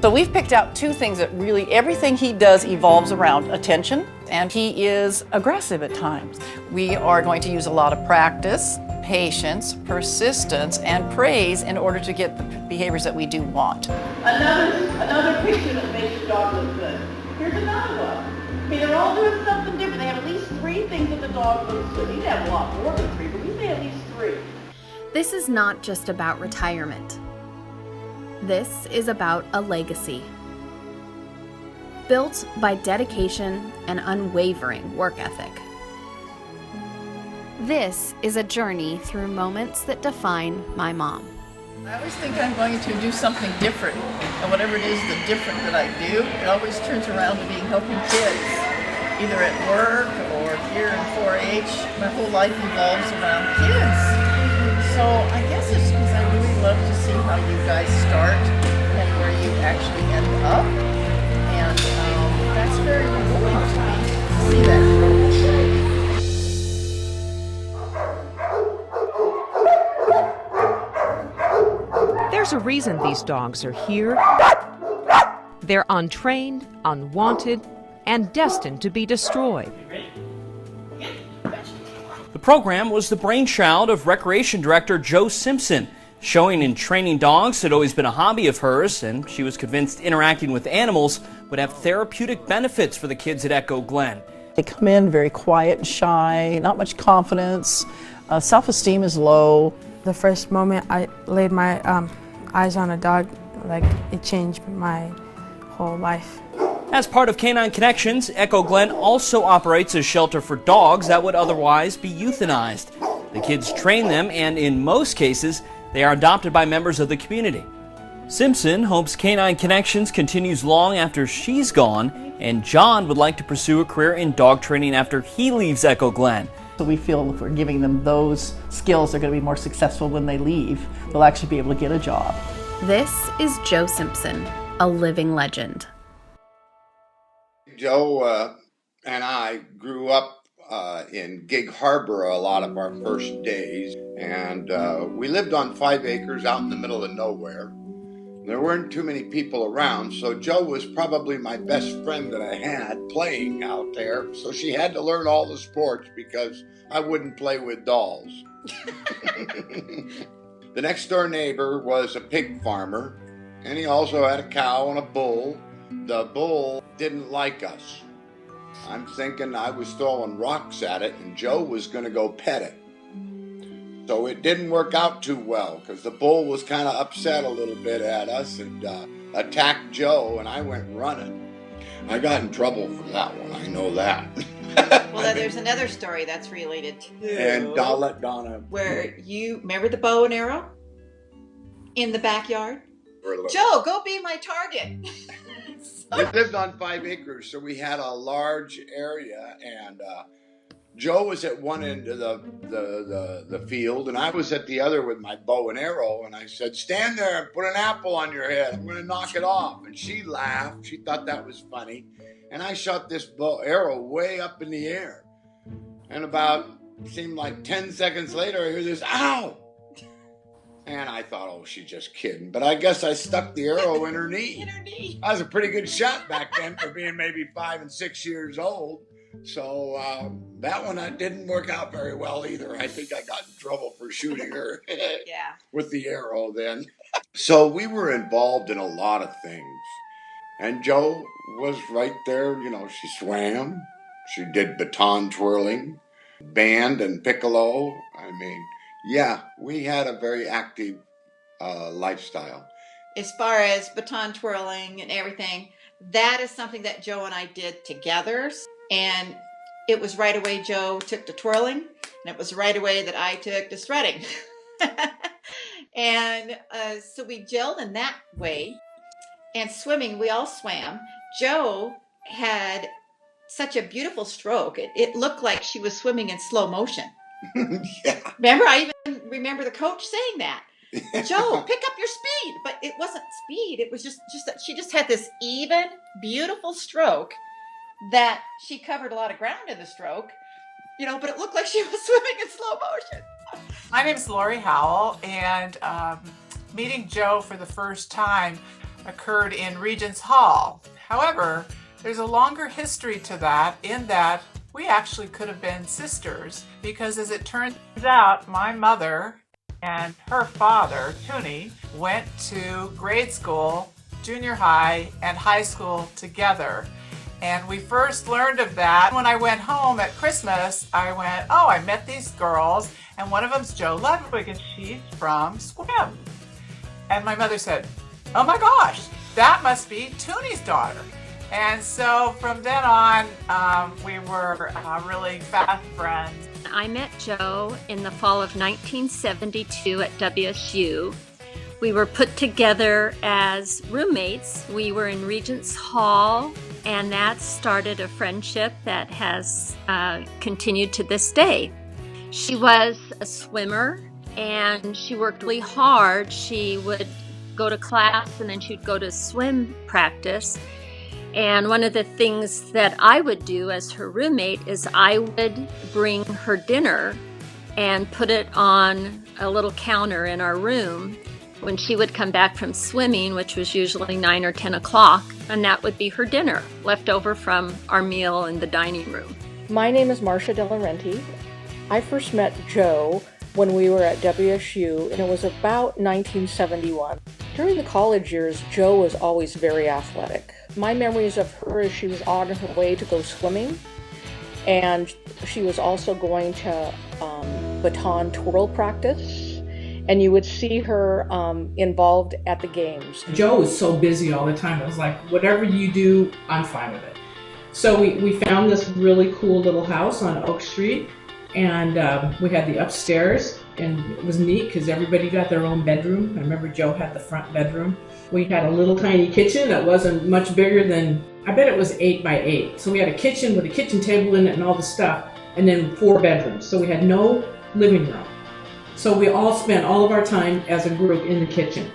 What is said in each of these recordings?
So we've picked out two things that really, everything he does evolves around attention, and he is aggressive at times. We are going to use a lot of practice, patience, persistence, and praise in order to get the behaviors that we do want. Another picture that makes your dog look good. Here's another one. I mean, they're all doing something different. They have at least three things that the dog looks good. You have a lot more than three, but we say at least three. This is not just about retirement. This is about a legacy. Built by dedication and unwavering work ethic. This is a journey through moments that define my mom. I always think I'm going to do something different, and whatever it is, the different that I do, it always turns around to being helping kids, either at work or here in 4-H. My whole life evolves around kids. So I guess it's because I really love to see how you guys start and where you actually end up, and that's very rewarding to me to see that growth. There's a reason these dogs are here. They're untrained, unwanted, and destined to be destroyed. The program was the brainchild of Recreation Director Jo Simpson. Showing and training dogs had always been a hobby of hers, and she was convinced interacting with animals would have therapeutic benefits for the kids at Echo Glen. They come in very quiet and shy, not much confidence, self-esteem is low. The first moment I laid my eyes on a dog, it changed my whole life. As part of Canine Connections, Echo Glen also operates a shelter for dogs that would otherwise be euthanized. The kids train them, and in most cases, they are adopted by members of the community. Simpson hopes Canine Connections continues long after she's gone, and John would like to pursue a career in dog training after he leaves Echo Glen. So we feel if we're giving them those skills, they're going to be more successful when they leave. They'll actually be able to get a job. This is Jo Simpson, a living legend. Jo and I grew up in Gig Harbor a lot of our first days, and we lived on 5 acres out in the middle of nowhere. There weren't too many people around, so Jo was probably my best friend that I had playing out there, so she had to learn all the sports because I wouldn't play with dolls. The next door neighbor was a pig farmer, and he also had a cow and a bull. The bull didn't like us. I'm thinking I was throwing rocks at it and Jo was going to go pet it. So it didn't work out too well because the bull was kind of upset a little bit at us and attacked Jo, and I went running. I got in trouble for that one, I know that. Well, there's another story that's related to... And I'll let Donna... Where you... Remember the bow and arrow? In the backyard? Jo, go be my target. We lived on 5 acres, so we had a large area, and Jo was at one end of the field, and I was at the other with my bow and arrow, and I said, stand there and put an apple on your head. I'm going to knock it off. And she laughed. She thought that was funny. And I shot this arrow way up in the air. And seemed like 10 seconds later, I hear this, ow! And I thought, oh, she's just kidding. But I guess I stuck the arrow in her knee. In her knee. I was a pretty good shot back then for being maybe 5 and 6 years old. So that one didn't work out very well either. I think I got in trouble for shooting her with the arrow then. So we were involved in a lot of things. And Jo was right there. You know, she swam. She did baton twirling, band and piccolo. I mean... yeah, we had a very active lifestyle. As far as baton twirling and everything, that is something that Jo and I did together. And it was right away Jo took to twirling, and it was right away that I took to threading. And so we gelled in that way. And swimming, we all swam. Jo had such a beautiful stroke. It looked like she was swimming in slow motion. Yeah. Remember, I even remember the coach saying that. Jo, pick up your speed. But it wasn't speed. It was just that she just had this even, beautiful stroke that she covered a lot of ground in the stroke. but it looked like she was swimming in slow motion. My name's Lori Howell, and meeting Jo for the first time occurred in Regents Hall. However, there's a longer history to that in that we actually could have been sisters, because as it turns out, my mother and her father, Toonie, went to grade school, junior high, and high school together. And we first learned of that when I went home at Christmas. I went, oh, I met these girls, and one of them's Jo Ludwig, and she's from Swim. And my mother said, oh my gosh, that must be Toonie's daughter. And so from then on, we were really fast friends. I met Jo in the fall of 1972 at WSU. We were put together as roommates. We were in Regents Hall, and that started a friendship that has continued to this day. She was a swimmer, and she worked really hard. She would go to class, and then she'd go to swim practice. And one of the things that I would do as her roommate is I would bring her dinner and put it on a little counter in our room when she would come back from swimming, which was usually 9 or 10 o'clock, and that would be her dinner, left over from our meal in the dining room. My name is Marcia De Laurenti. I first met Jo when we were at WSU, and it was about 1971. During the college years, Jo was always very athletic. My memories of her is she was on her way to go swimming, and she was also going to baton twirl practice, and you would see her involved at the games. Jo was so busy all the time. It was like, whatever you do, I'm fine with it. So we found this really cool little house on Oak Street, and we had the upstairs, and it was neat because everybody got their own bedroom. I remember Jo had the front bedroom. We had a little tiny kitchen that wasn't much bigger than, I bet it was 8 by 8. So we had a kitchen with a kitchen table in it and all the stuff, and then 4 bedrooms. So we had no living room. So we all spent all of our time as a group in the kitchen.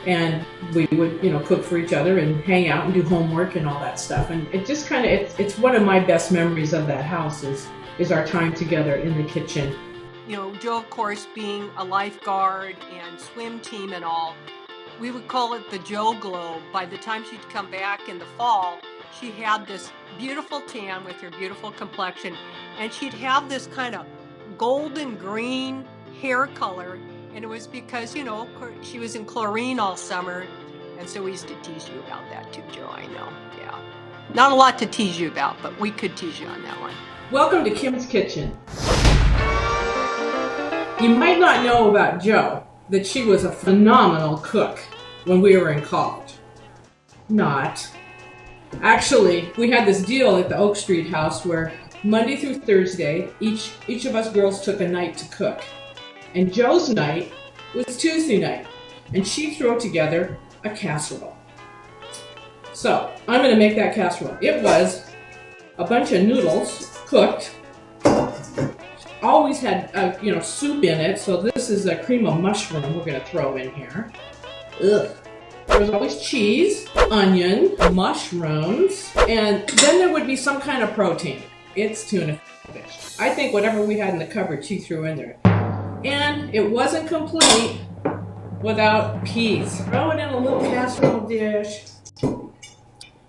And we would, cook for each other and hang out and do homework and all that stuff. And it just kind of, it's one of my best memories of that house is our time together in the kitchen. Jo, of course, being a lifeguard and swim team and all, we would call it the Jo Glow. By the time she'd come back in the fall, she had this beautiful tan with her beautiful complexion, and she'd have this kind of golden green hair color, and it was because, she was in chlorine all summer, and so we used to tease you about that too, Jo, I know, yeah. Not a lot to tease you about, but we could tease you on that one. Welcome to Kim's Kitchen. You might not know about Jo that she was a phenomenal cook when we were in college. Not. Actually, we had this deal at the Oak Street house where Monday through Thursday, each of us girls took a night to cook. And Jo's night was Tuesday night, and she threw together a casserole. So, I'm going to make that casserole. It was a bunch of noodles cooked, always had soup in it, so this is a cream of mushroom we're going to throw in here. Ugh. There was always cheese, onion, mushrooms, and then there would be some kind of protein. It's tuna fish. I think whatever we had in the cupboard, she threw in there. And it wasn't complete without peas. Throw it in a little casserole dish.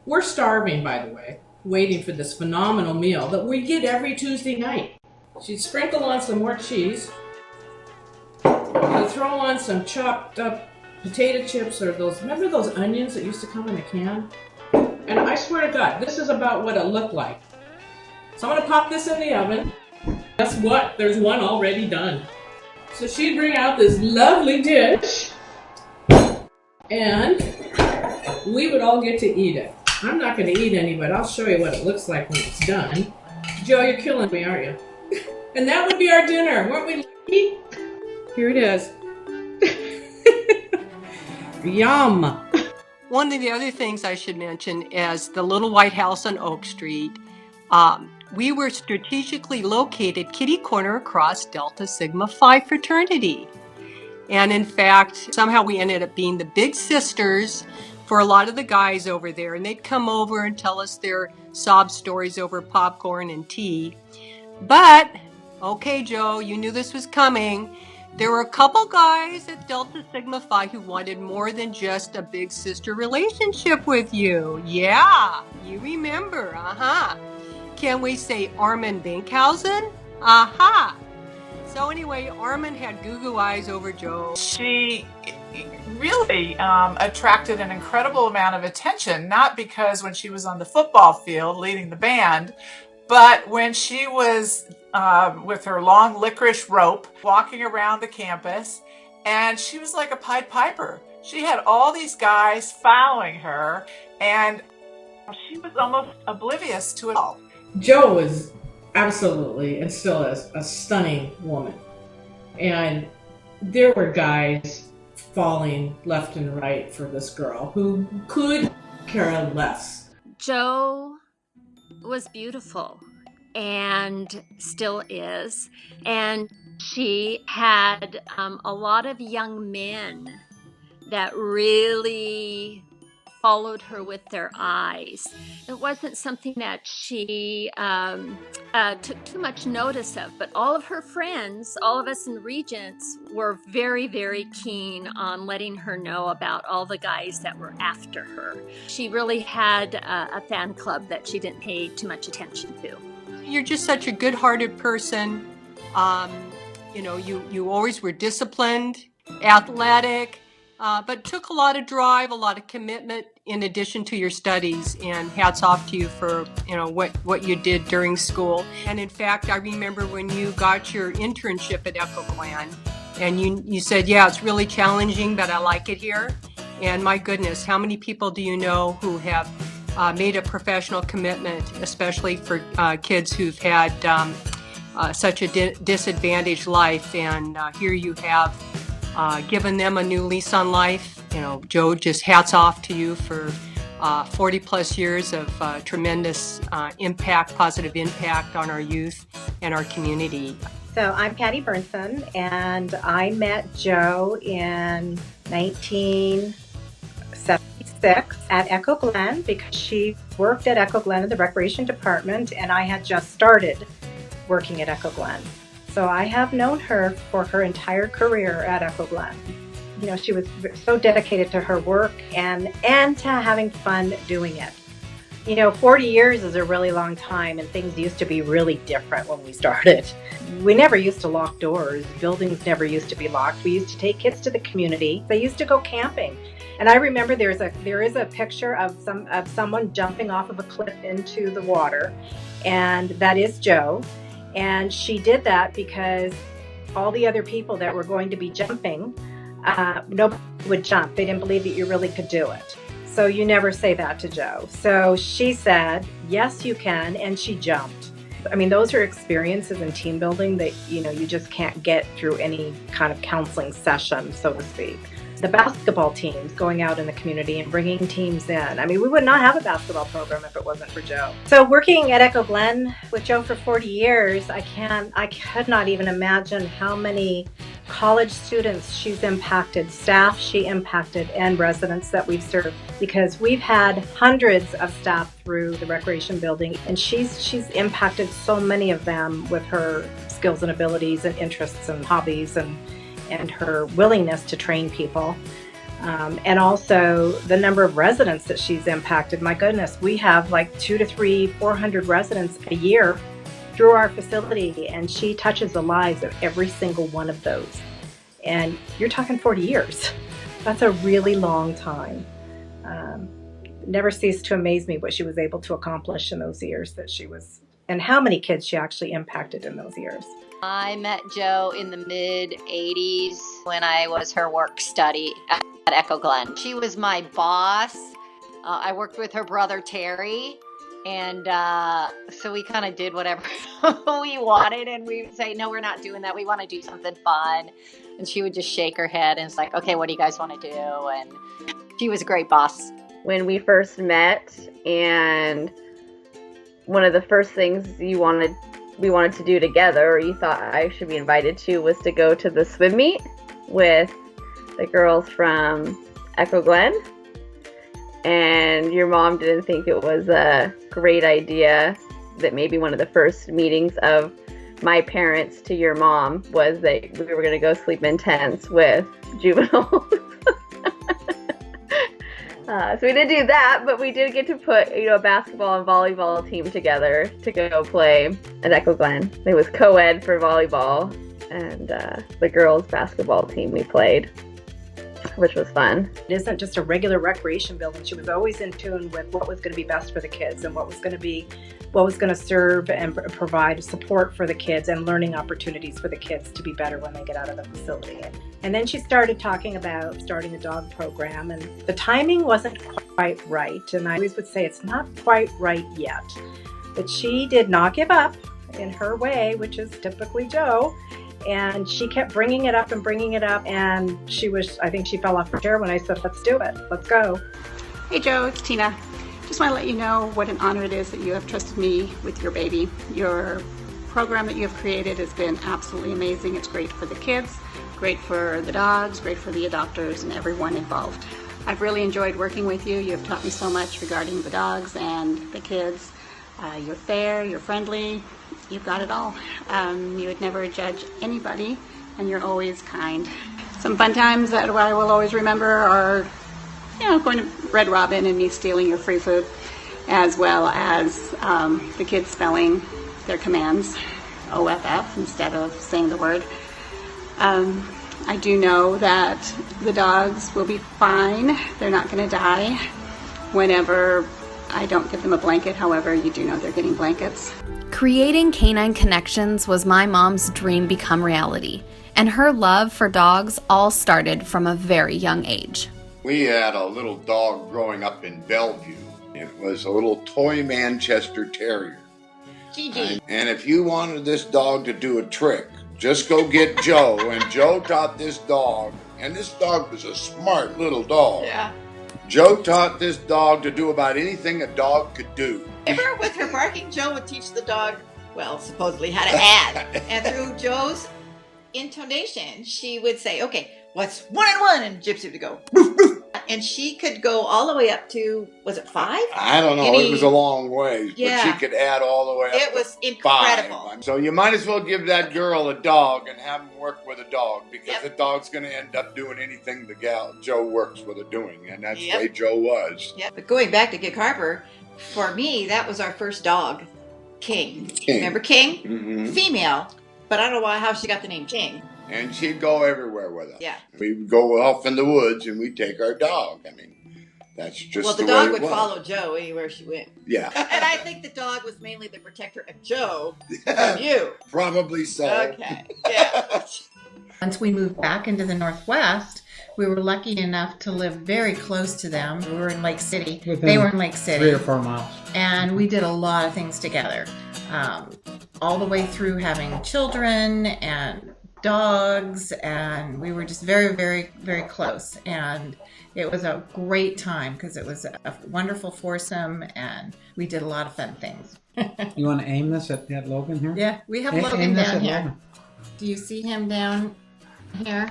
We're starving, by the way, waiting for this phenomenal meal that we get every Tuesday night. She'd sprinkle on some more cheese. You'd throw on some chopped up potato chips, or remember those onions that used to come in a can? And I swear to God, this is about what it looked like. So I'm gonna pop this in the oven. Guess what? There's one already done. So she'd bring out this lovely dish, and we would all get to eat it. I'm not gonna eat any, but I'll show you what it looks like when it's done. Jo, you're killing me, aren't you? And that would be our dinner, weren't we lucky? Here it is. Yum! One of the other things I should mention is the little white house on Oak Street. We were strategically located kitty corner across Delta Sigma Phi fraternity. And in fact, somehow we ended up being the big sisters for a lot of the guys over there. And they'd come over and tell us their sob stories over popcorn and tea. But, okay, Joe, you knew this was coming. There were a couple guys at Delta Sigma Phi who wanted more than just a big sister relationship with you. Yeah, you remember, Can we say Armin Binkhausen? So anyway, Armin had goo-goo eyes over Joe. She really attracted an incredible amount of attention, not because when she was on the football field leading the band, but when she was with her long licorice rope walking around the campus, and she was like a Pied Piper. She had all these guys following her, and she was almost oblivious to it all. Jo is absolutely, and still is, a stunning woman. And there were guys falling left and right for this girl who could care less. Jo was beautiful and still is. And she had a lot of young men that really followed her with their eyes. It wasn't something that she took too much notice of, but all of her friends, all of us in Regents, were very, very keen on letting her know about all the guys that were after her. She really had a fan club that she didn't pay too much attention to. You're just such a good-hearted person. You always were disciplined, athletic, but took a lot of drive, a lot of commitment in addition to your studies, and hats off to you for what you did during school. And in fact, I remember when you got your internship at Echo Glen, and you said, yeah, it's really challenging, but I like it here. And my goodness, how many people do you know who have made a professional commitment, especially for kids who've had such a disadvantaged life, and here you have given them a new lease on life. Jo, just hats off to you for 40 plus years of tremendous positive impact on our youth and our community. So I'm Patty Burnson, and I met Jo in 1976 at Echo Glen because she worked at Echo Glen in the recreation department, and I had just started working at Echo Glen. So I have known her for her entire career at Echo Glen. She was so dedicated to her work and to having fun doing it. 40 years is a really long time, and things used to be really different when we started. We never used to lock doors. Buildings never used to be locked. We used to take kids to the community. They used to go camping. And I remember there is a picture of someone jumping off of a cliff into the water, and that is Jo. And she did that because all the other people that were going to be jumping, nobody would jump. They didn't believe that you really could do it. So you never say that to Jo. So she said, yes, you can, and she jumped. I mean, those are experiences in team building that, you just can't get through any kind of counseling session, so to speak. The basketball teams going out in the community and bringing teams in. I mean, we would not have a basketball program if it wasn't for Jo. So working at Echo Glen with Jo for 40 years, I could not even imagine how many college students she's impacted, staff she impacted, and residents that we've served, because we've had hundreds of staff through the recreation building, and she's impacted so many of them with her skills and abilities and interests and hobbies and her willingness to train people. And also the number of residents that she's impacted. My goodness, we have like 400 residents a year through our facility, and she touches the lives of every single one of those. And you're talking 40 years. That's a really long time. Never ceased to amaze me what she was able to accomplish in those years that she was, and how many kids she actually impacted in those years. I met Jo in the mid-'80s when I was her work study at Echo Glen. She was my boss. I worked with her brother, Terry, and so we kind of did whatever we wanted, and we would say, no, we're not doing that. We want to do something fun. And she would just shake her head, and it's like, okay, what do you guys want to do? And she was a great boss. When we first met, and one of the first things we wanted to do together, or you thought I should be invited to, was to go to the swim meet with the girls from Echo Glen. And your mom didn't think it was a great idea that maybe one of the first meetings of my parents to your mom was that we were going to go sleep in tents with juveniles. So we didn't do that, but we did get to put, a basketball and volleyball team together to go play at Echo Glen. It was co-ed for volleyball, and the girls' basketball team we played, which was fun. It isn't just a regular recreation building. She was always in tune with what was going to be best for the kids and what was going to serve and provide support for the kids and learning opportunities for the kids to be better when they get out of the facility. And then she started talking about starting a dog program, and the timing wasn't quite right. And I always would say it's not quite right yet. But she did not give up in her way, which is typically Jo. And she kept bringing it up, and I think she fell off her chair when I said, let's do it, let's go. Hey Jo, it's Tina. Just want to let you know what an honor it is that you have trusted me with your baby. Your program that you have created has been absolutely amazing. It's great for the kids, great for the dogs, great for the adopters and everyone involved. I've really enjoyed working with you. You have taught me so much regarding the dogs and the kids. You're fair, you're friendly, you've got it all. You would never judge anybody, and you're always kind. Some fun times that I will always remember are, going to Red Robin and me stealing your free food, as well as the kids spelling their commands OFF instead of saying the word. I do know that the dogs will be fine. They're not going to die whenever I don't give them a blanket. However, you do know they're getting blankets. Creating Canine Connections was my mom's dream become reality, and her love for dogs all started from a very young age. We had a little dog growing up in Bellevue. It was a little toy Manchester Terrier. Gigi. And if you wanted this dog to do a trick, just go get Jo. And Jo taught this dog, and this dog was a smart little dog. Yeah. Jo taught this dog to do about anything a dog could do. Remember, with her barking, Jo would teach the dog, supposedly how to add. And through Jo's intonation, she would say, okay, what's 1 and 1? And Gypsy would go, boof, boof. And she could go all the way up to, was it 5? I don't know. It was a long ways, Yeah. but she could add all the way up It to was incredible. 5. So you might as well give that girl a dog and have him work with a dog, because the dog's going to end up doing anything the gal Jo works with it doing, and that's the way Jo was. Yeah, but going back to Gig Harbor, for me, that was our first dog, King. Remember King? Mm-hmm. Female, but I don't know how she got the name King. And she'd go everywhere with us. Yeah. We'd go off in the woods and we'd take our dog. I mean, that's just the the dog way it would was. follow Jo anywhere she went. Yeah. And I think the dog was mainly the protector of Jo from you. Probably so. Okay. Yeah. Once we moved back into the Northwest, we were lucky enough to live very close to them. We were in Lake City. They were in Lake City. 3 or 4 miles. And we did a lot of things together. All the way through having children and dogs, and we were just very, very, very close. And it was a great time because it was a wonderful foursome, and we did a lot of fun things. You want to aim this at Logan here? Yeah, we have Aim Logan this down at here. Logan. Do you see him down here?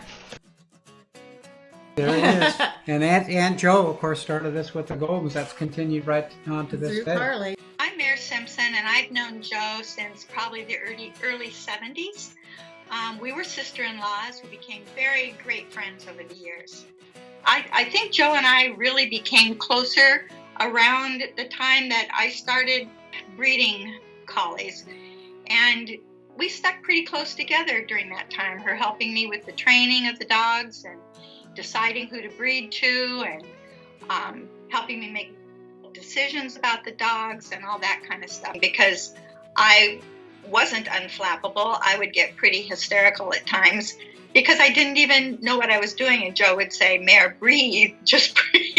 There it is. And Aunt Jo, of course, started this with the Goldens. That's continued right on to this Through day. Carly. I'm Mayor Simpson, and I've known Jo since probably the early 70s. We were sister-in-laws. We became very great friends over the years. I think Jo and I really became closer around the time that I started breeding collies. And we stuck pretty close together during that time, her helping me with the training of the dogs and deciding who to breed to, and helping me make decisions about the dogs and all that kind of stuff. Because I wasn't unflappable, I would get pretty hysterical at times because I didn't even know what I was doing, and Jo would say, "Mayor, breathe, just breathe."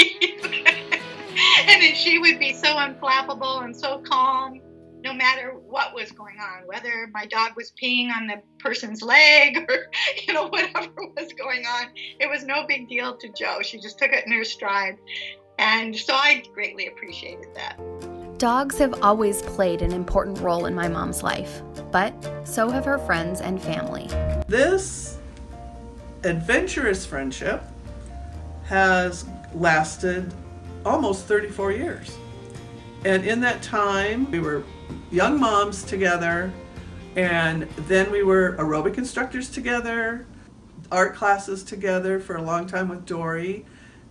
And then she would be so unflappable and so calm no matter what was going on, whether my dog was peeing on the person's leg or, whatever was going on. It was no big deal to Jo. She just took it in her stride. And so I greatly appreciated that. Dogs have always played an important role in my mom's life, but so have her friends and family. This adventurous friendship has lasted almost 34 years. And in that time, we were young moms together, and then we were aerobic instructors together, art classes together for a long time with Dory,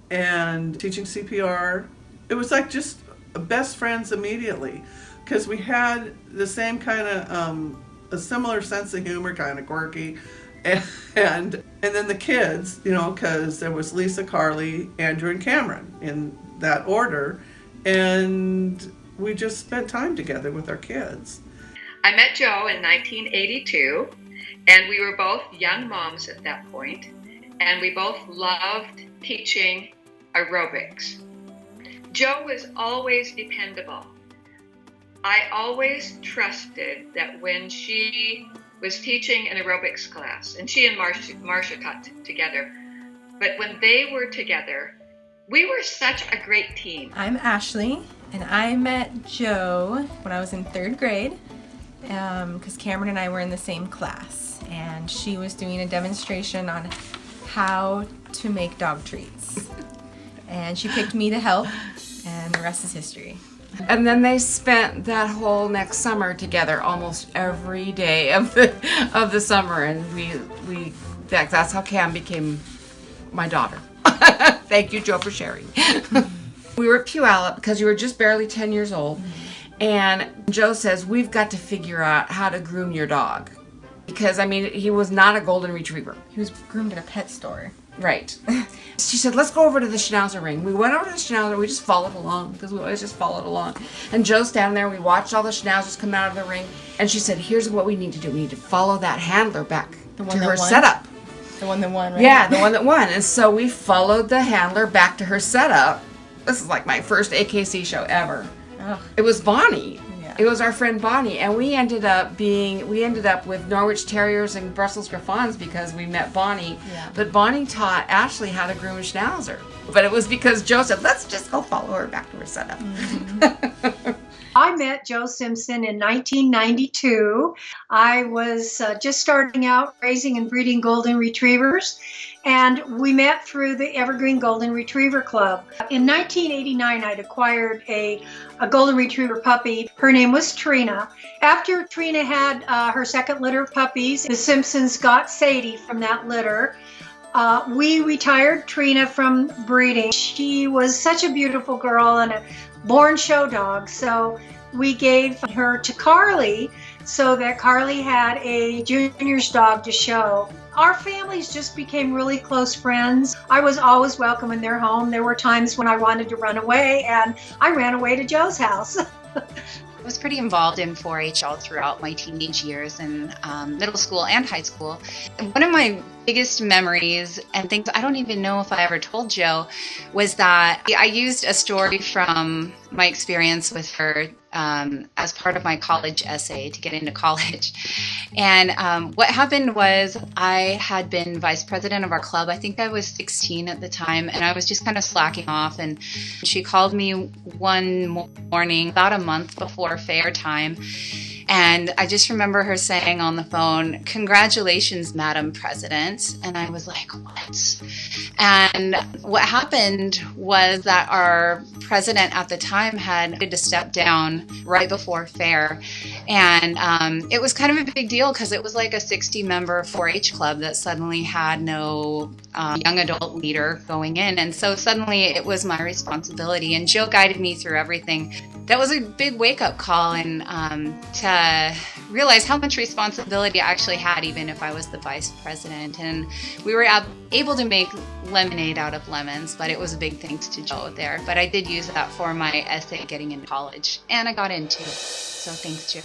and teaching CPR. It was like just best friends immediately, because we had the same kind of a similar sense of humor, kind of quirky, and then the kids, you know, because there was Lisa, Carly, Andrew, and Cameron in that order, and we just spent time together with our kids. I met Jo in 1982, and we were both young moms at that point, and we both loved teaching aerobics. Jo was always dependable. I always trusted that when she was teaching an aerobics class, and she and Marcia taught together, but when they were together, we were such a great team. I'm Ashley, and I met Jo when I was in 3rd grade, because Cameron and I were in the same class, and she was doing a demonstration on how to make dog treats. And she picked me to help, and the rest is history. And then they spent that whole next summer together, almost every day of the summer, and that's how Cam became my daughter. Thank you, Jo, for sharing. We were at Puyallup because you were just barely 10 years old, and Jo says, we've got to figure out how to groom your dog. Because, I mean, he was not a golden retriever. He was groomed at a pet store. Right. She said, let's go over to the Schnauzer ring. We went over to the Schnauzer, we just followed along, because we always just followed along. And Joe's standing there, we watched all the Schnauzers come out of the ring, and she said, here's what we need to do. We need to follow that handler back to her setup. The one that won, right? Yeah, the one that won. And so we followed the handler back to her setup. This is like my first AKC show ever. Ugh. It was Bonnie. Yeah. It was our friend Bonnie, and we ended up with Norwich Terriers and Brussels Griffons because we met Bonnie. Yeah. But Bonnie taught Ashley how to groom a Schnauzer. But it was because Jo said, let's just go follow her back to her setup. Mm-hmm. I met Jo Simpson in 1992. I was just starting out raising and breeding golden retrievers, and we met through the Evergreen Golden Retriever Club. In 1989, I'd acquired a golden retriever puppy. Her name was Trina. After Trina had her second litter of puppies, the Simpsons got Sadie from that litter. We retired Trina from breeding. She was such a beautiful girl and a born show dog, so we gave her to Carly so that Carly had a junior's dog to show. Our families just became really close friends. I was always welcome in their home. There were times when I wanted to run away, and I ran away to Jo's house. I was pretty involved in 4-H all throughout my teenage years in middle school and high school. And one of my biggest memories, and things I don't even know if I ever told Jo, was that I used a story from my experience with her as part of my college essay to get into college. And what happened was I had been vice president of our club. I think I was 16 at the time, and I was just kind of slacking off. And she called me one morning about a month before fair time. And I just remember her saying on the phone, "Congratulations, Madam President." And I was like, what? And what happened was that our president at the time had to step down right before fair. And it was kind of a big deal because it was like a 60-member 4-H club that suddenly had no young adult leader going in. And so suddenly it was my responsibility. And Jo guided me through everything. That was a big wake-up call, and to realize how much responsibility I actually had, even if I was the vice president. And we were able to make lemonade out of lemons, but it was a big thanks to Jo there. But I did use that for my essay getting into college, and I got into it. So thanks, Jo.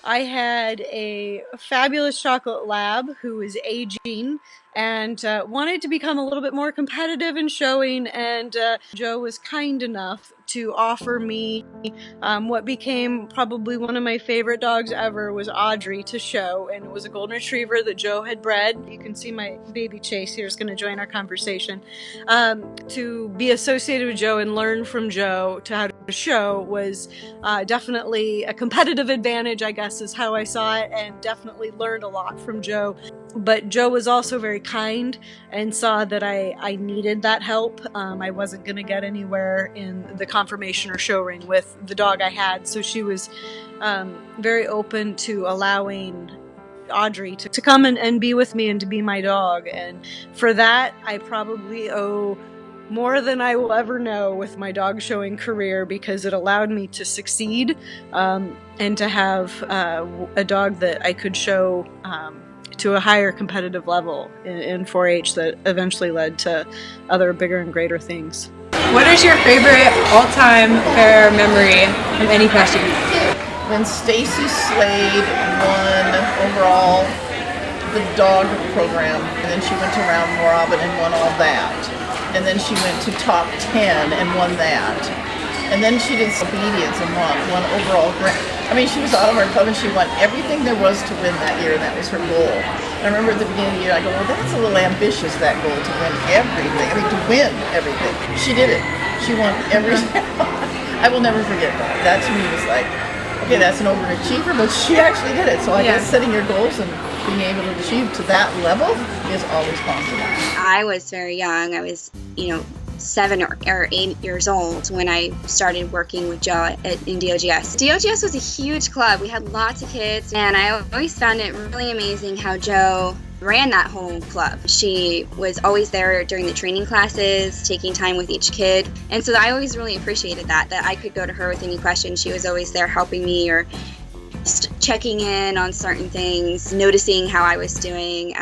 I had a fabulous chocolate lab who was aging and wanted to become a little bit more competitive in showing, and Jo was kind enough to offer me what became probably one of my favorite dogs ever, was Audrey, to show, and it was a golden retriever that Jo had bred. You can see my baby Chase here is going to join our conversation. To be associated with Jo and learn from Jo to how to show was definitely a competitive advantage, I guess is how I saw it, and definitely learned a lot from Jo. But Jo was also very kind and saw that I needed that help. I wasn't going to get anywhere in the conformation or show ring with the dog I had, so she was very open to allowing Audrey to come and be with me and to be my dog. And for that, I probably owe more than I will ever know with my dog showing career, because it allowed me to succeed and to have a dog that I could show to a higher competitive level in 4-H that eventually led to other bigger and greater things. What is your favorite all-time fair memory from any past year? When Stacy Slade won overall the dog program, and then she went to round robin and won all that. And then she went to top 10 and won that. And then she did obedience and won overall grant. I mean, she was out of her club and she won everything there was to win that year, and that was her goal. And I remember at the beginning of the year, I go, well, that's a little ambitious, that goal, to win everything. I mean, to win everything. She did it. She won everything. I will never forget that. That to me was like, okay, that's an overachiever, but she actually did it. So I guess setting your goals and being able to achieve to that level is always possible. I was very young. I was, 7 or 8 years old when I started working with Jo in DOGS. DOGS was a huge club. We had lots of kids, and I always found it really amazing how Jo ran that whole club. She was always there during the training classes, taking time with each kid. And so I always really appreciated that I could go to her with any questions. She was always there helping me or checking in on certain things, noticing how I was doing.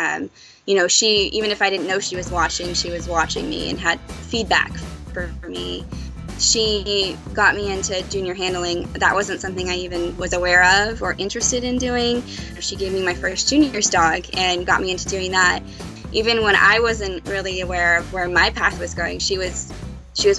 She, even if I didn't know she was watching me and had feedback for me. She got me into junior handling. That wasn't something I even was aware of or interested in doing. She gave me my first juniors dog and got me into doing that. Even when I wasn't really aware of where my path was going, she was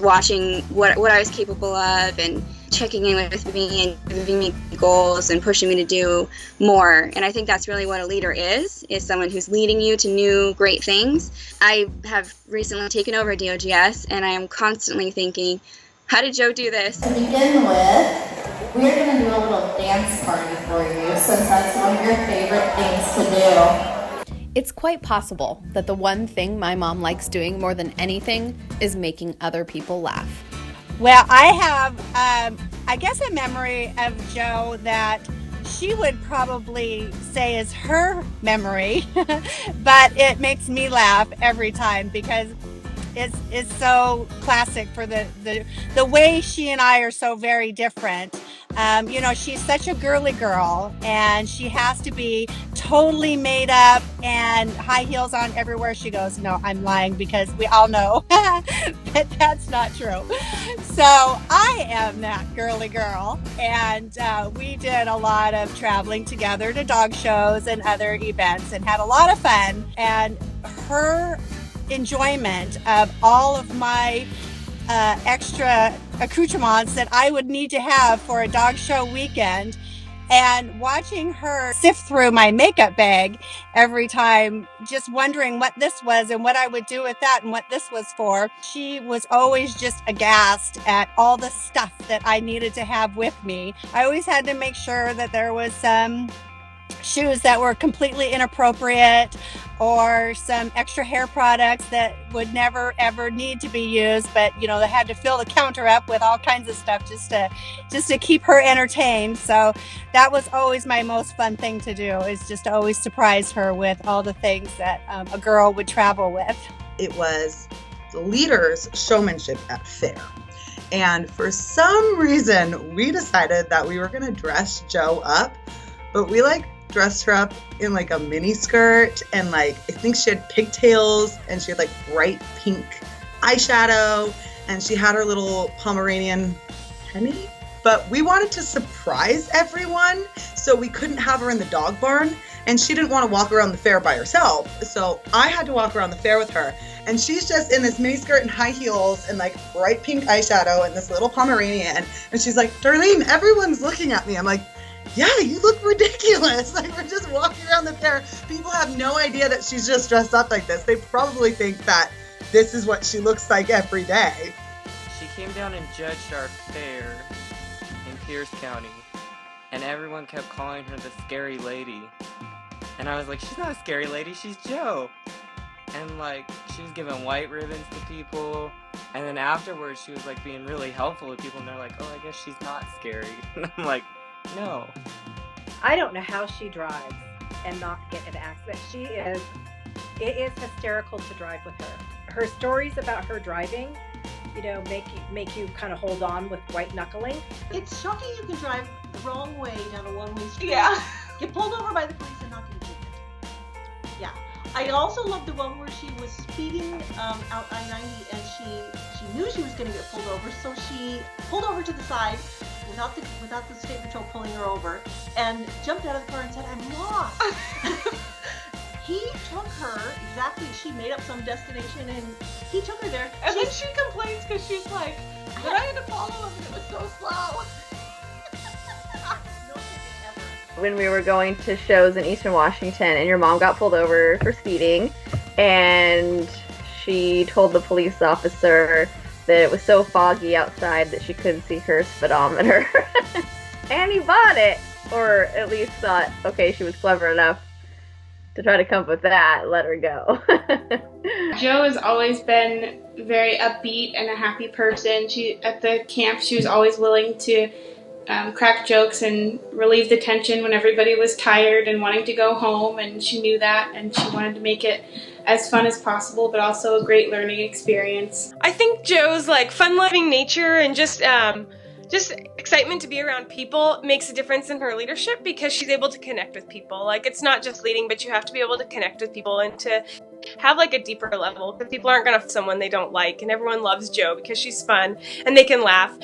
watching what I was capable of and checking in with me and giving me goals and pushing me to do more. And I think that's really what a leader is someone who's leading you to new great things. I have recently taken over DOGS, and I am constantly thinking, how did Jo do this? To begin with, we're going to do a little dance party for you, since that's one of your favorite things to do. It's quite possible that the one thing my mom likes doing more than anything is making other people laugh. Well, I have, I guess, a memory of Jo that she would probably say is her memory, but it makes me laugh every time because it's so classic for the way she and I are so very different. She's such a girly girl, and she has to be totally made up and high heels on everywhere she goes. No, I'm lying, because we all know that that's not true. So I am that girly girl, and we did a lot of traveling together to dog shows and other events and had a lot of fun. And her enjoyment of all of my extra accoutrements that I would need to have for a dog show weekend, and watching her sift through my makeup bag every time, just wondering what this was and what I would do with that and what this was for. She was always just aghast at all the stuff that I needed to have with me. I always had to make sure that there was some shoes that were completely inappropriate, or some extra hair products that would never ever need to be used, but they had to fill the counter up with all kinds of stuff just to keep her entertained. So that was always my most fun thing to do, is just to always surprise her with all the things that a girl would travel with. It was the leader's showmanship at fair. And for some reason, we decided that we were going to dress Jo up, but we dressed her up in a mini skirt, and I think she had pigtails, and she had bright pink eyeshadow, and she had her little Pomeranian penny. But we wanted to surprise everyone, so we couldn't have her in the dog barn, and she didn't want to walk around the fair by herself, so I had to walk around the fair with her. And she's just in this mini skirt and high heels and bright pink eyeshadow and this little Pomeranian, and she's like, Darlene, everyone's looking at me. I'm like, yeah, you look ridiculous. We're just walking around the fair. People have no idea that she's just dressed up like this. They probably think that this is what she looks like every day. She came down and judged our fair in Pierce County, and everyone kept calling her the scary lady. And I was like, she's not a scary lady, she's Jo. And she was giving white ribbons to people, and then afterwards she was being really helpful to people, and they're like, oh, I guess she's not scary. And I'm like, No. I don't know how she drives and not get in an accident. It is hysterical to drive with her. Her stories about her driving, make you kind of hold on with white knuckling. It's shocking you can drive the wrong way down a one-way street. Yeah. Get pulled over by the police and not get a ticket. Yeah. I also love the one where she was speeding out I-90 and she knew she was going to get pulled over, so she pulled over to the side without the state patrol pulling her over and jumped out of the car and said, "I'm lost." He took her, exactly, she made up some destination and he took her there. And then she complains because she's like, but I had to follow him and it was so slow. When we were going to shows in Eastern Washington and your mom got pulled over for speeding and she told the police officer that it was so foggy outside that she couldn't see her speedometer. And he bought it, or at least thought, okay, she was clever enough to try to come up with that, let her go. Jo has always been very upbeat and a happy person. At the camp, she was always willing to crack jokes and relieve the tension when everybody was tired and wanting to go home, and she knew that, and she wanted to make it as fun as possible, but also a great learning experience. I think Jo's fun-loving nature and just excitement to be around people makes a difference in her leadership because she's able to connect with people. It's not just leading, but you have to be able to connect with people and to have a deeper level, because people aren't going to someone they don't like, and everyone loves Jo because she's fun and they can laugh.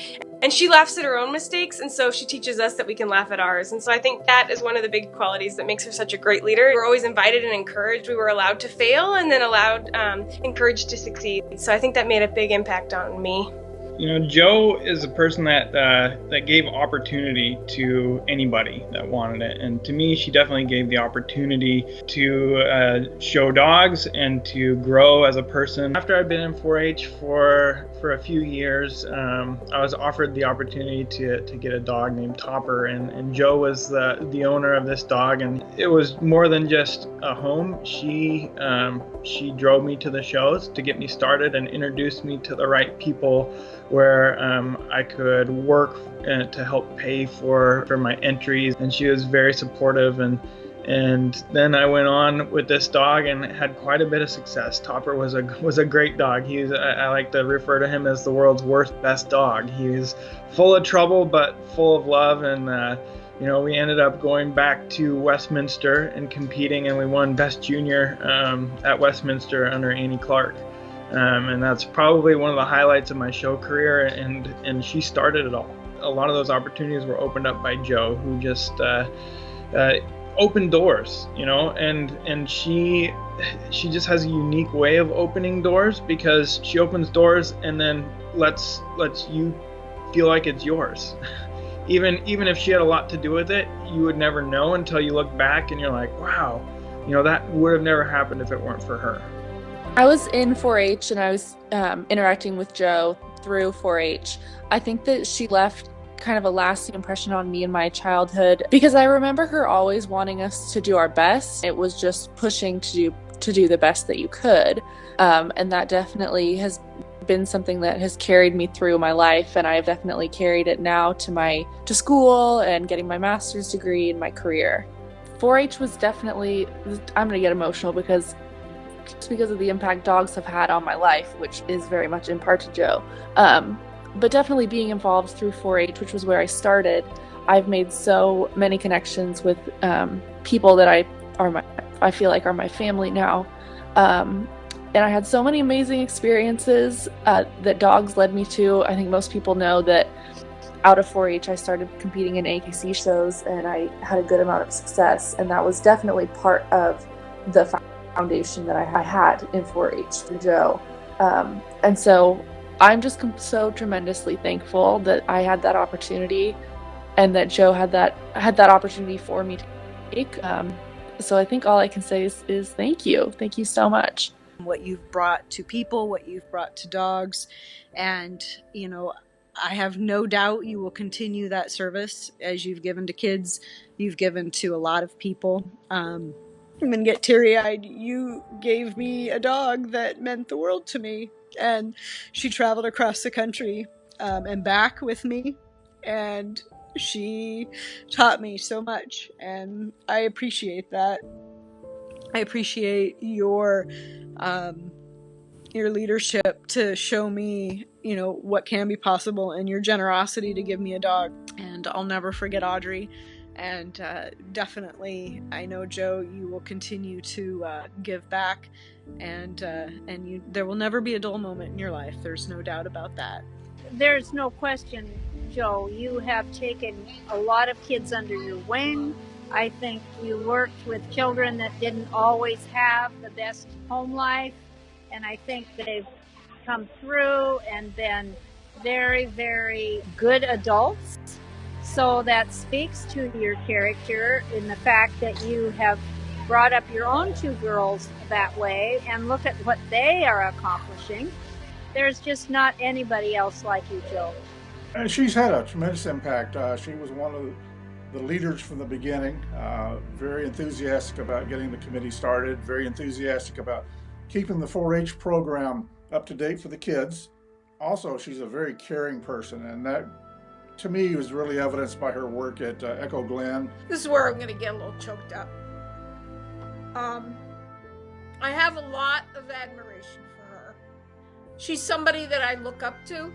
And she laughs at her own mistakes, and so she teaches us that we can laugh at ours. And so I think that is one of the big qualities that makes her such a great leader. We're always invited and encouraged. We were allowed to fail and then encouraged to succeed. So I think that made a big impact on me. Jo is a person that gave opportunity to anybody that wanted it, and to me, she definitely gave the opportunity to show dogs and to grow as a person. After I'd been in 4-H for a few years, I was offered the opportunity to get a dog named Topper, and Jo was the owner of this dog, and it was more than just a home. She drove me to the shows to get me started and introduced me to the right people where I could work to help pay for my entries, and she was very supportive, and then I went on with this dog and had quite a bit of success. Topper was a great dog. I like to refer to him as the world's best dog. He was full of trouble but full of love, and we ended up going back to Westminster and competing, and we won Best Junior at Westminster under Annie Clark. And that's probably one of the highlights of my show career, and she started it all. A lot of those opportunities were opened up by Jo, who just opened doors, and she just has a unique way of opening doors, because she opens doors and then lets you feel like it's yours. Even if she had a lot to do with it, you would never know until you look back and you're like, wow, that would have never happened if it weren't for her. I was in 4-H and I was interacting with Jo through 4-H. I think that she left kind of a lasting impression on me in my childhood, because I remember her always wanting us to do our best. It was just pushing to do the best that you could, and that definitely has been something that has carried me through my life, and I've definitely carried it now to school and getting my master's degree and my career. 4-H was definitely, I'm going to get emotional because of the impact dogs have had on my life, which is very much in part to Jo. But definitely being involved through 4-H, which was where I started, I've made so many connections with people that I feel like are my family now. And I had so many amazing experiences that dogs led me to. I think most people know that out of 4-H, I started competing in AKC shows, and I had a good amount of success. And that was definitely part of the foundation that I had in 4-H through Jo. And so I'm just so tremendously thankful that I had that opportunity, and that Jo had that opportunity for me to take. So I think all I can say is thank you. Thank you so much. What you've brought to people, what you've brought to dogs, and I have no doubt you will continue that service as you've given to kids, you've given to a lot of people. I'm going to get teary-eyed. You gave me a dog that meant the world to me, and she traveled across the country and back with me, and She taught me so much, and I appreciate that. I appreciate your leadership to show me, what can be possible, and your generosity to give me a dog. And I'll never forget Audrey. And definitely, I know, Jo, you will continue to give back, and there will never be a dull moment in your life. There's no doubt about that. There's no question, Jo, you have taken a lot of kids under your wing. I think you worked with children that didn't always have the best home life, and I think they've come through and been very, very good adults. So that speaks to your character in the fact that you have brought up your own two girls that way, and look at what they are accomplishing. There's just not anybody else like you, Jo. She's had a tremendous impact. She was one of the leaders from the beginning, very enthusiastic about getting the committee started, very enthusiastic about keeping the 4-H program up to date for the kids. Also, she's a very caring person, and that, to me, was really evidenced by her work at Echo Glen. This is where I'm going to get a little choked up. I have a lot of admiration for her. She's somebody that I look up to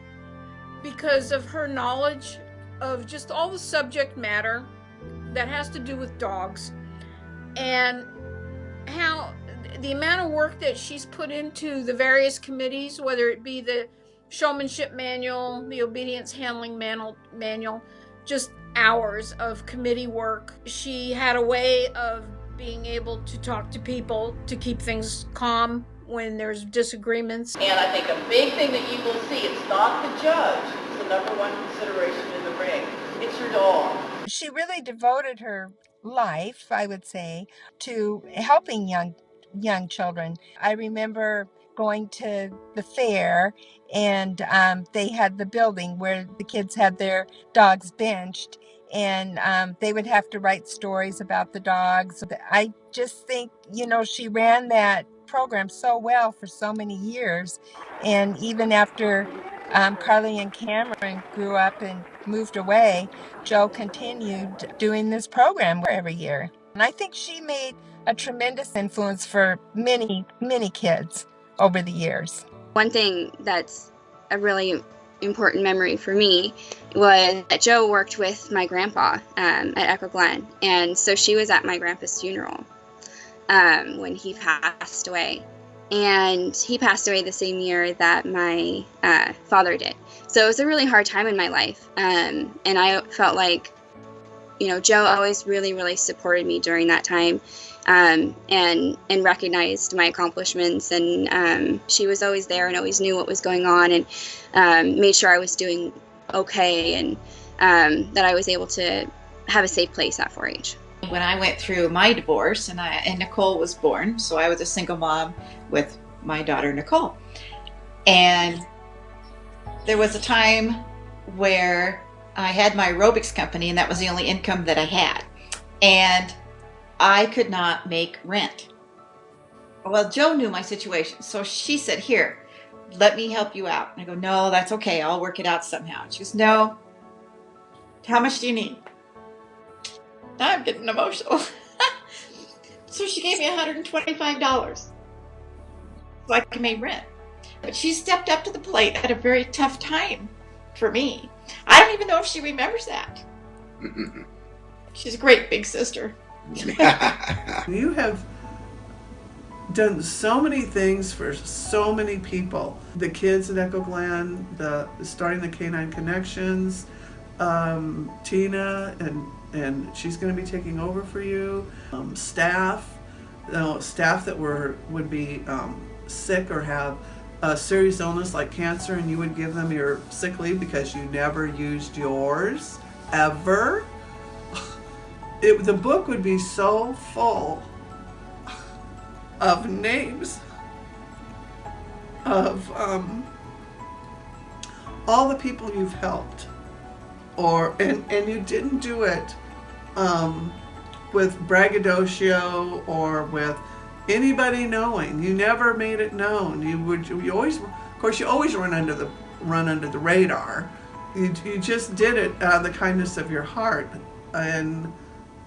because of her knowledge of just all the subject matter that has to do with dogs, and how the amount of work that she's put into the various committees, whether it be the showmanship manual, the obedience handling manual, just hours of committee work. She had a way of being able to talk to people to keep things calm when there's disagreements. And I think a big thing that you will see, it's not the judge, it's the number one consideration in the ring. It's your dog. She really devoted her life, I would say, to helping young children. I remember going to the fair, and they had the building where the kids had their dogs benched, and they would have to write stories about the dogs. I just think, she ran that program so well for so many years. And even after Carly and Cameron grew up and moved away, Jo continued doing this program every year. And I think she made a tremendous influence for many, many kids over the years. One thing that's a really important memory for me was that Jo worked with my grandpa at Echo Glen. And so she was at my grandpa's funeral when he passed away. And he passed away the same year that my father did. So it was a really hard time in my life. And I felt like, Jo always really, really supported me during that time, and recognized my accomplishments. And she was always there and always knew what was going on, and made sure I was doing okay, and that I was able to have a safe place at 4-H. When I went through my divorce and Nicole was born, so I was a single mom with my daughter Nicole. And there was a time where I had my aerobics company, and that was the only income that I had. And I could not make rent. Well, Jo knew my situation, so she said, "Here, let me help you out." And I go, "No, that's okay. I'll work it out somehow." And she goes, "No. How much do you need?" Now I'm getting emotional. So she gave me $125 so I could make rent. But she stepped up to the plate at a very tough time for me. I don't even know if she remembers that. She's a great big sister. You have done so many things for so many people. The kids at Echo Glen, starting the Canine Connections, Tina, and she's going to be taking over for you. Staff that would be sick or have a serious illness like cancer, and you would give them your sick leave because you never used yours ever. The book would be so full of names of all the people you've helped, and you didn't do it with braggadocio or with anybody knowing. You never made it known. You always run under the radar, You just did it out of the kindness of your heart and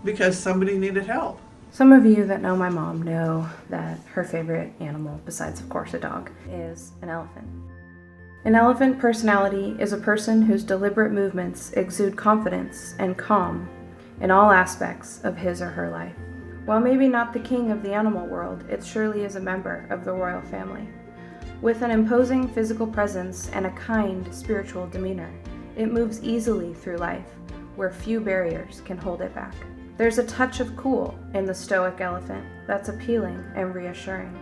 because somebody needed help. Some of you that know my mom know that her favorite animal, besides of course a dog, is an elephant. An elephant personality is a person whose deliberate movements exude confidence and calm in all aspects of his or her life. While maybe not the king of the animal world, it surely is a member of the royal family. With an imposing physical presence and a kind spiritual demeanor, it moves easily through life, where few barriers can hold it back. There's a touch of cool in the stoic elephant that's appealing and reassuring.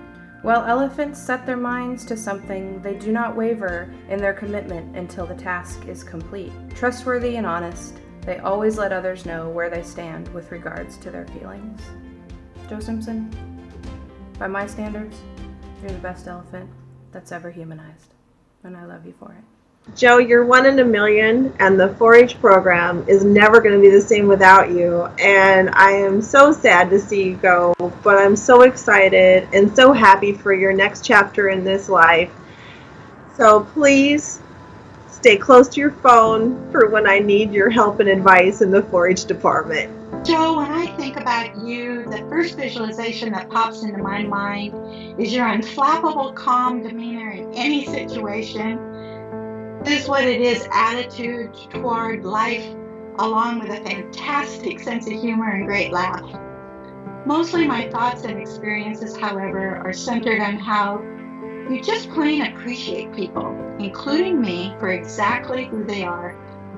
While elephants set their minds to something, they do not waver in their commitment until the task is complete. Trustworthy and honest, they always let others know where they stand with regards to their feelings. Jo Simpson, by my standards, you're the best elephant that's ever humanized, and I love you for it. Jo, you're one in a million, and the 4-H program is never going to be the same without you. And I am so sad to see you go, but I'm so excited and so happy for your next chapter in this life. So please stay close to your phone for when I need your help and advice in the 4-H department. Jo, when I think about you, the first visualization that pops into my mind is your unflappable, calm demeanor in any situation. This is what it is, attitude toward life, along with a fantastic sense of humor and great laugh. Mostly my thoughts and experiences, however, are centered on how you just plain appreciate people, including me, for exactly who they are.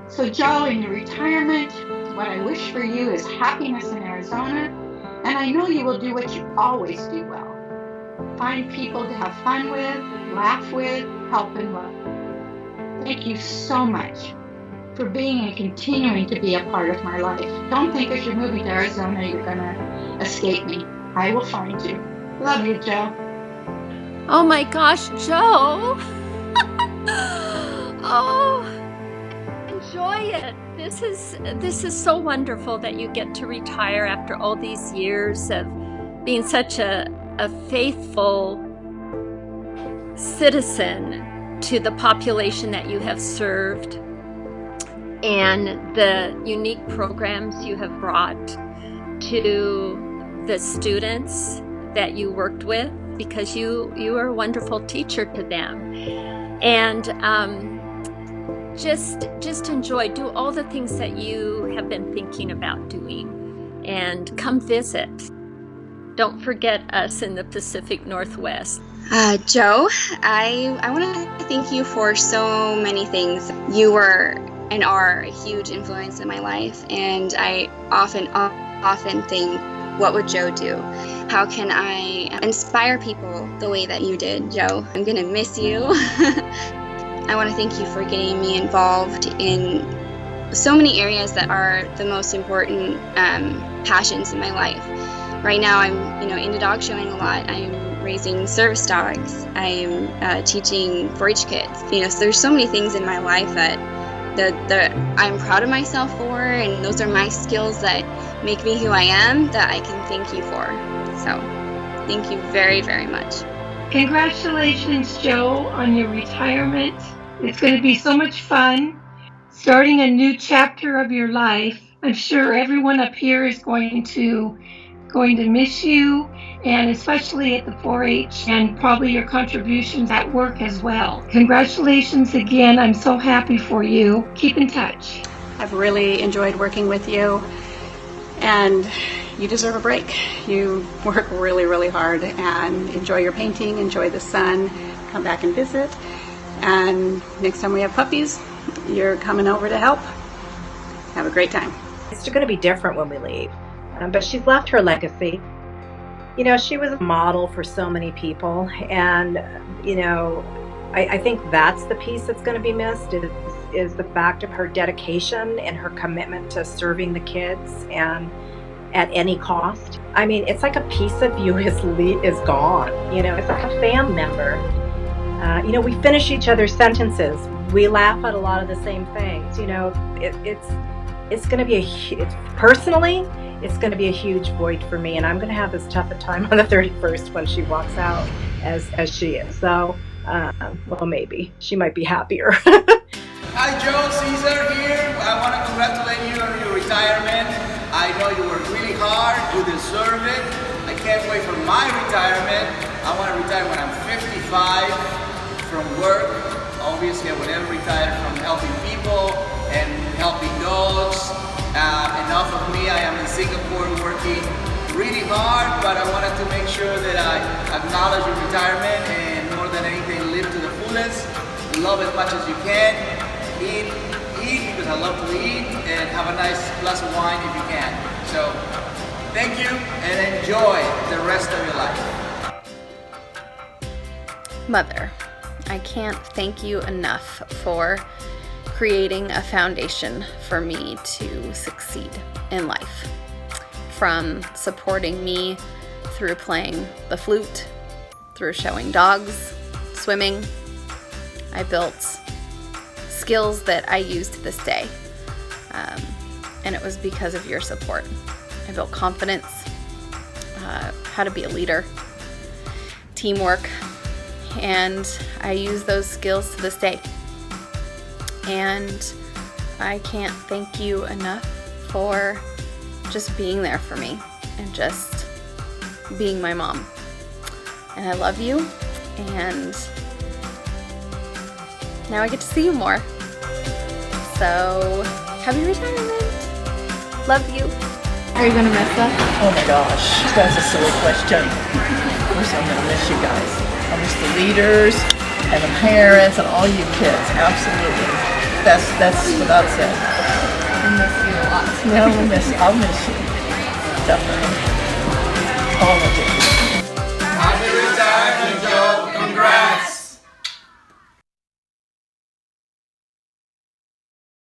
So Jo, in your retirement, what I wish for you is happiness in Arizona, and I know you will do what you always do well. Find people to have fun with, laugh with, help and love. Thank you so much for being and continuing to be a part of my life. Don't think as you're moving to Arizona you're going to escape me. I will find you. Love you, Jo. Oh my gosh, Jo! Oh, enjoy it. This is so wonderful that you get to retire after all these years of being such a faithful citizen to the population that you have served and the unique programs you have brought to the students that you worked with, because you are a wonderful teacher to them. And just enjoy, do all the things that you have been thinking about doing, and come visit. Don't forget us in the Pacific Northwest. Jo, I want to thank you for so many things. You were and are a huge influence in my life, and I often think, what would Jo do? How can I inspire people the way that you did, Jo? I'm gonna miss you. I want to thank you for getting me involved in so many areas that are the most important passions in my life. Right now, I'm into dog showing a lot. I'm raising service dogs. I'm teaching 4-H kids. So there's so many things in my life that I'm proud of myself for, and those are my skills that make me who I am, that I can thank you for. So thank you very, very much. Congratulations, Jo, on your retirement. It's going to be so much fun starting a new chapter of your life. I'm sure everyone up here is going to miss you, and especially at the 4-H, and probably your contributions at work as well. Congratulations again. I'm so happy for you. Keep in touch. I've really enjoyed working with you, and you deserve a break. You work really, really hard, and enjoy your painting, enjoy the sun, come back and visit. And next time we have puppies, you're coming over to help. Have a great time. It's going to be different when we leave. But she's left her legacy. She was a model for so many people. And, I think that's the piece that's going to be missed is the fact of her dedication and her commitment to serving the kids, and at any cost. I mean, it's like a piece of you is gone. It's like a family member. We finish each other's sentences. We laugh at a lot of the same things. It's going to be personally, it's going to be a huge void for me, and I'm going to have as tough a time on the 31st when she walks out as she is. So, well, maybe she might be happier. Hi, Jo Caesar here. I want to congratulate you on your retirement. I know you worked really hard. You deserve it. I can't wait for my retirement. I want to retire when I'm 55 from work. Obviously, I would never retire from helping people and helping dogs. Enough of me. I am in Singapore working really hard, but I wanted to make sure that I acknowledge your retirement and more than anything, live to the fullest. Love as much as you can. Eat because I love to eat, and have a nice glass of wine if you can. So, thank you and enjoy the rest of your life. Mother, I can't thank you enough for creating a foundation for me to succeed in life. From supporting me through playing the flute, through showing dogs, swimming, I built skills that I use to this day, and it was because of your support. I built confidence, how to be a leader, teamwork, and I use those skills to this day. And I can't thank you enough for just being there for me and just being my mom. And I love you, and now I get to see you more. So, happy retirement. Love you. Are you gonna miss us? Oh my gosh, that's a silly question. Of course I'm gonna miss you guys. I'll miss the leaders and the parents and all you kids, absolutely. That's without saying. I miss you a lot. Yeah, I'll miss you. Definitely. All of you.